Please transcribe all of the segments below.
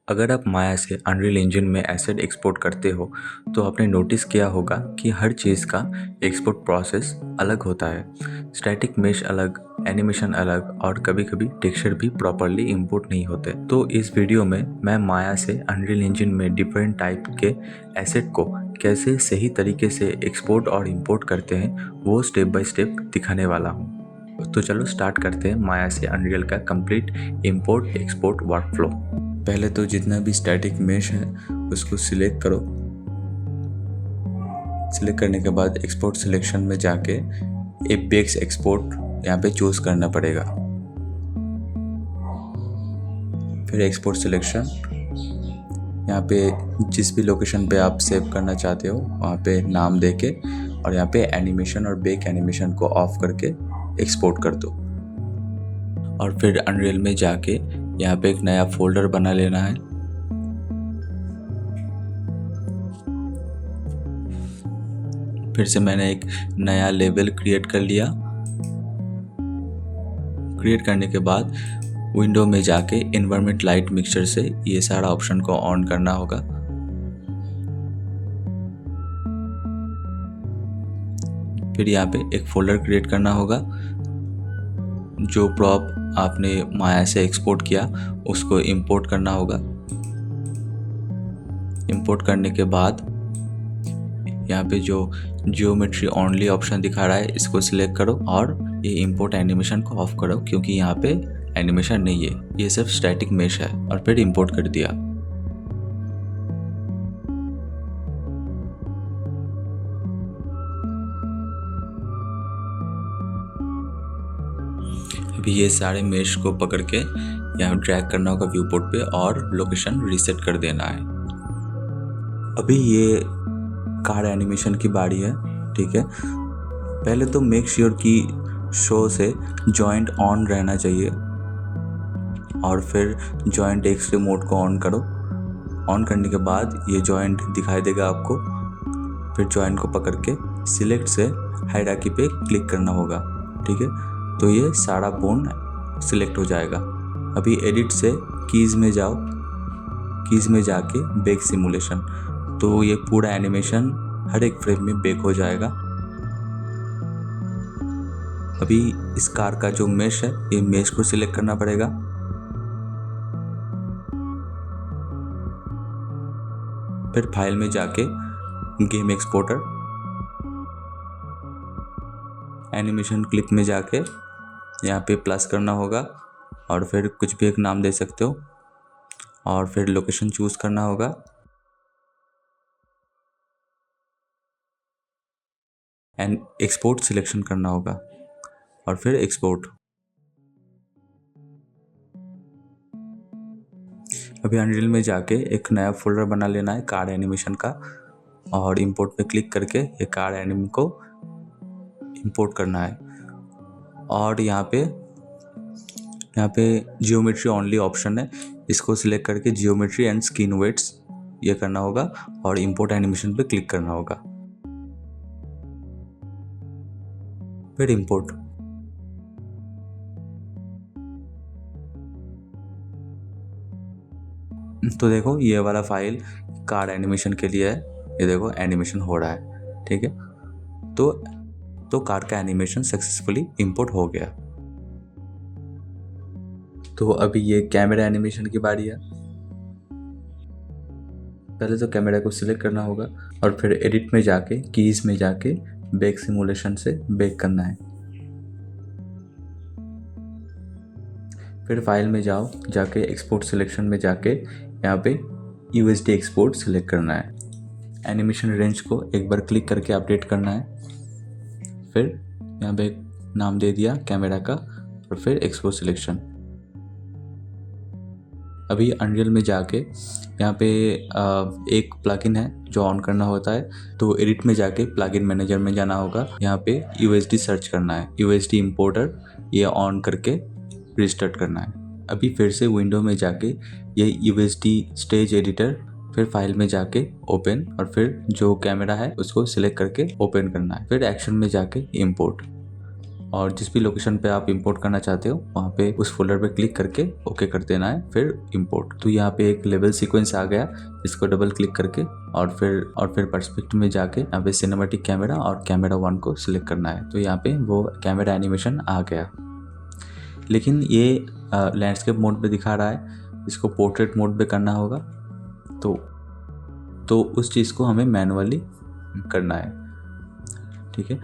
अगर आप माया से अनरियल इंजन में एसेट एक्सपोर्ट करते हो तो आपने नोटिस किया होगा कि हर चीज़ का एक्सपोर्ट प्रोसेस अलग होता है। स्टैटिक मेश अलग, एनिमेशन अलग और कभी कभी टेक्सचर भी प्रॉपरली इंपोर्ट नहीं होते। तो इस वीडियो में मैं माया से अनरियल इंजन में डिफरेंट टाइप के एसेट को कैसे सही तरीके से एक्सपोर्ट और इंपोर्ट करते हैं वो स्टेप बाय स्टेप दिखाने वाला हूँ। तो चलो स्टार्ट करते हैं माया से अनरियल का कंप्लीट इंपोर्ट एक्सपोर्ट वर्कफ्लो। पहले तो जितना भी स्टैटिक मेश है उसको सिलेक्ट करो। सिलेक्ट करने के बाद एक्सपोर्ट सिलेक्शन में जाके एपेक्स एक्सपोर्ट यहाँ पे चूज करना पड़ेगा। फिर एक्सपोर्ट सिलेक्शन, यहाँ पे जिस भी लोकेशन पे आप सेव करना चाहते हो वहाँ पे नाम देके और यहाँ पे एनिमेशन और बेक एनिमेशन को ऑफ करके एक्सपोर्ट कर दो। और फिर अनरियल में जाके यहाँ पे एक नया फोल्डर बना लेना है। फिर से मैंने एक नया लेवल क्रिएट कर लिया। क्रिएट करने के बाद विंडो में जाके एनवायरनमेंट लाइट मिक्सचर से ये सारा ऑप्शन को ऑन करना होगा। फिर यहाँ पे एक फोल्डर क्रिएट करना होगा। जो प्रॉप आपने माया से एक्सपोर्ट किया उसको इंपोर्ट करना होगा। इंपोर्ट करने के बाद यहाँ पे जो जियोमेट्री ओनली ऑप्शन दिखा रहा है इसको सिलेक्ट करो और ये इंपोर्ट एनिमेशन को ऑफ करो क्योंकि यहाँ पे एनिमेशन नहीं है, ये सिर्फ स्टैटिक मेश है। और फिर इंपोर्ट कर दिया। अभी ये सारे मेश को पकड़ के यहाँ ड्रैग करना होगा व्यू पोर्ट पे और लोकेशन रीसेट कर देना है। अभी ये कार एनिमेशन की बारी है, ठीक है। पहले तो मेक श्योर कि शो से जॉइंट ऑन रहना चाहिए और फिर जॉइंट एक्स रे मोड को ऑन करो। ऑन करने के बाद ये जॉइंट दिखाई देगा आपको। फिर जॉइंट को पकड़ के सिलेक्ट से हायरार्की पे क्लिक करना होगा, ठीक है। तो ये सारा बोन सिलेक्ट हो जाएगा। अभी एडिट से कीज़ में जाओ। कीज़ में जाके बेक सिमुलेशन, तो ये पूरा एनिमेशन हर एक फ्रेम में बेक हो जाएगा। अभी इस कार का जो मेश है ये मेश को सिलेक्ट करना पड़ेगा। फिर फाइल में जाके गेम एक्सपोर्टर, एनिमेशन क्लिप में जाके यहाँ पे प्लस करना होगा और फिर कुछ भी एक नाम दे सकते हो और फिर लोकेशन चूज करना होगा। एंड एक्सपोर्ट सिलेक्शन करना होगा और फिर एक्सपोर्ट। अभी अनरियल में जाके एक नया फोल्डर बना लेना है कार एनिमेशन का और इंपोर्ट पे क्लिक करके ये कार एनिमे को इंपोर्ट करना है। और यहाँ पे जियोमेट्री ओनली ऑप्शन है, इसको सिलेक्ट करके जियोमेट्री एंड स्किन वेट्स ये करना होगा और इंपोर्ट एनिमेशन पे क्लिक करना होगा। फिर इंपोर्ट। तो देखो ये वाला फाइल कार एनिमेशन के लिए है। ये देखो एनिमेशन हो रहा है, ठीक है। तो कार का एनिमेशन सक्सेसफुली इंपोर्ट हो गया। तो अभी ये कैमरा एनिमेशन की बारी है। पहले तो कैमरा को सिलेक्ट करना होगा और फिर एडिट में जाके कीज में जाके बेक सिमुलेशन से बेक करना है। फिर फाइल में जाओ, जाके एक्सपोर्ट सिलेक्शन में जाके यहाँ पे USD एक्सपोर्ट सिलेक्ट करना है। एनिमेशन रेंज को एक बार क्लिक करके अपडेट करना है। फिर यहाँ पे नाम दे दिया कैमरा का और फिर एक्सपोर्ट सिलेक्शन। अभी अनरियल में जाके यहाँ पे एक प्लगइन है जो ऑन करना होता है, तो एडिट में जाके प्लगइन मैनेजर में जाना होगा। यहाँ पे USD सर्च करना है, USD इंपोर्टर ये ऑन करके रिस्टार्ट करना है। अभी फिर से विंडो में जाके ये USD स्टेज एडिटर, फिर फाइल में जाके ओपन और फिर जो कैमरा है उसको सिलेक्ट करके ओपन करना है। फिर एक्शन में जाके इंपोर्ट और जिस भी लोकेशन पे आप इंपोर्ट करना चाहते हो वहाँ पे उस फोल्डर पे क्लिक करके ओके कर देना है, फिर इंपोर्ट। तो यहाँ पे एक लेवल सीक्वेंस आ गया, इसको डबल क्लिक करके और फिर पर्सपेक्टिव में जाके यहाँ पे सिनेमैटिक कैमरा और कैमरा 1 को सिलेक्ट करना है। तो यहाँ पे वो कैमरा एनिमेशन आ गया, लेकिन ये लैंडस्केप मोड पे दिखा रहा है, इसको पोर्ट्रेट मोड पे करना होगा। तो उस चीज़ को हमें मैनुअली करना है, ठीक है।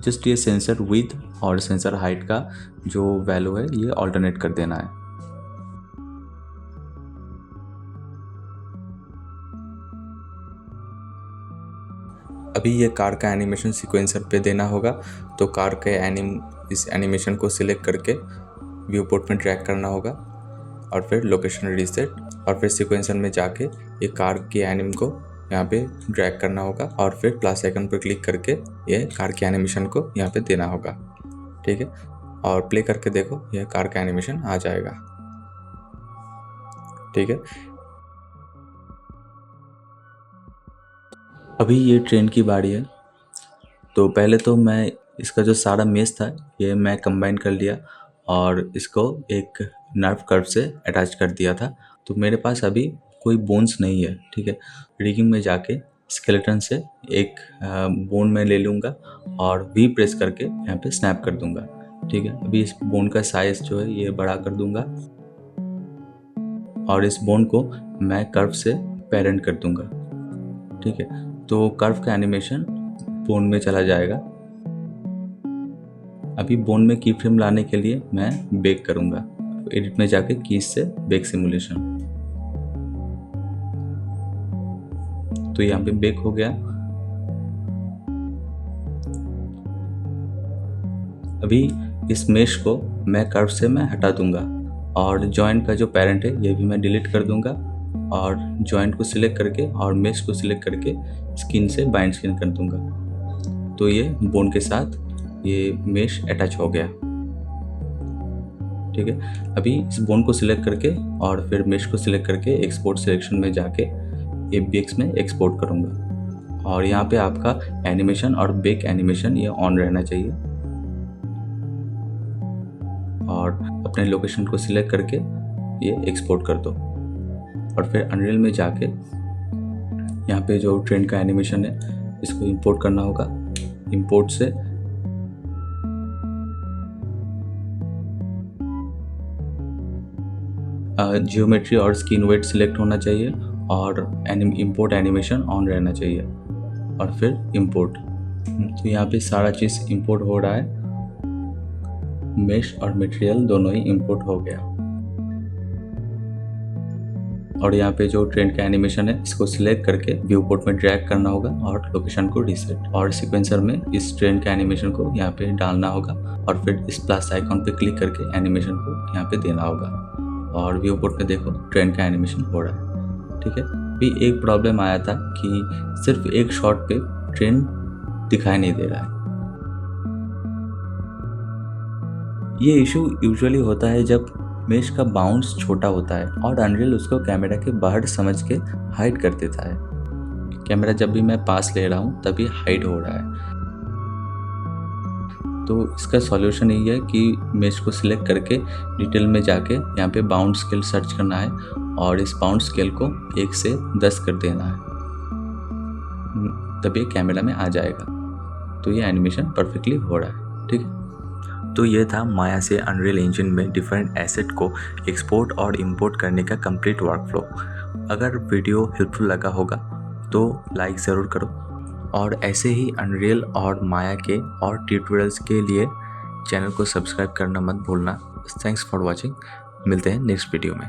जस्ट ये सेंसर विड्थ और सेंसर हाइट का जो वैल्यू है ये ऑल्टरनेट कर देना है। अभी ये कार का एनिमेशन सीक्वेंसर पे देना होगा। तो कार के इस एनिमेशन को सिलेक्ट करके व्यू पोर्ट में ड्रैग करना होगा और फिर लोकेशन रीसेट और फिर सीक्वेंसर में जाके ये कार की एनिम को यहाँ पे ड्रैग करना होगा और फिर प्लस आइकन पर क्लिक करके ये कार के एनिमेशन को यहाँ पे देना होगा, ठीक है। और प्ले करके देखो, यह कार का एनिमेशन आ जाएगा, ठीक है। अभी ये ट्रेन की बारी है। तो पहले तो मैं इसका जो सारा मेश था ये मैं कंबाइन कर लिया और इसको एक नर्व कर्व से अटैच कर दिया था। तो मेरे पास अभी कोई बोन्स नहीं है, ठीक है। रिगिंग में जाके स्केलेटन से एक बोन में ले लूँगा और वी प्रेस करके यहाँ पे स्नैप कर दूँगा, ठीक है। अभी इस बोन का साइज़ जो है ये बड़ा कर दूँगा और इस बोन को मैं कर्व से पेरेंट कर दूँगा, ठीक है। तो कर्व का एनिमेशन बोन में चला जाएगा। अभी बोन में की फ्रेम लाने के लिए मैं बेक करूँगा, एडिट में जाके कीज से बेक सिमुलेशन। तो यहाँ पे बेक हो गया। अभी इस मेश को मैं कर्व से मैं हटा दूंगा और जॉइंट का जो पेरेंट है ये भी मैं डिलीट कर दूंगा और जॉइंट को सिलेक्ट करके और मेश को सिलेक्ट करके स्किन से बाइंड स्किन कर दूंगा। तो ये बोन के साथ ये मेश अटैच हो गया, ठीक है। अभी इस बोन को सिलेक्ट करके और फिर मेश को सिलेक्ट करके एक्सपोर्ट सिलेक्शन में जाके ABX में एक्सपोर्ट करूँगा और यहाँ पे आपका एनिमेशन और बेक एनिमेशन ये ऑन रहना चाहिए और अपने लोकेशन को सिलेक्ट करके ये एक्सपोर्ट कर दो और फिर अनरियल में जाके यहाँ पे जो ट्रेन का एनिमेशन है इसको इंपोर्ट करना होगा। इंपोर्ट से जियोमेट्री और स्किन वेट सिलेक्ट होना चाहिए और इंपोर्ट एनिमेशन ऑन रहना चाहिए और फिर इंपोर्ट। तो यहाँ पे सारा चीज़ इंपोर्ट हो रहा है, मेश और मटेरियल दोनों ही इंपोर्ट हो गया। और यहाँ पे जो ट्रेन का एनिमेशन है इसको सिलेक्ट करके व्यू पोर्ट में ड्रैग करना होगा और लोकेशन को रीसेट और सीक्वेंसर में इस ट्रेन के एनिमेशन को यहाँ पे डालना होगा और फिर इस प्लस आइकॉन पे क्लिक करके एनिमेशन को यहाँ पे देना होगा और व्यू पोर्ट में देखो ट्रेन का एनिमेशन हो रहा है, ठीक है। भी एक प्रॉब्लम आया था कि सिर्फ एक शॉट पे ट्रेन दिखाई नहीं दे रहा है। ये इशू यूजुअली होता है जब मेश का बाउंस छोटा होता है और अनरियल उसको कैमरा के बाहर समझ के हाइड कर देता है। कैमरा जब भी मैं पास ले रहा हूँ तभी हाइड हो रहा है। तो इसका सॉल्यूशन यही है कि मेश को सिलेक्ट करके डिटेल में जाके यहाँ पे बाउंड स्केल सर्च करना है और इस बाउंड स्केल को 1 से 10 कर देना है, तब ये कैमरा में आ जाएगा। तो ये एनिमेशन परफेक्टली हो रहा है, ठीक है। तो ये था माया से अनरियल इंजन में डिफरेंट एसेट को एक्सपोर्ट और इंपोर्ट करने का कंप्लीट वर्कफ्लो। अगर वीडियो हेल्पफुल लगा होगा तो लाइक ज़रूर करो और ऐसे ही अनरियल और माया के और ट्यूटोरियल्स के लिए चैनल को सब्सक्राइब करना मत भूलना। Thanks for watching. मिलते हैं नेक्स्ट वीडियो में।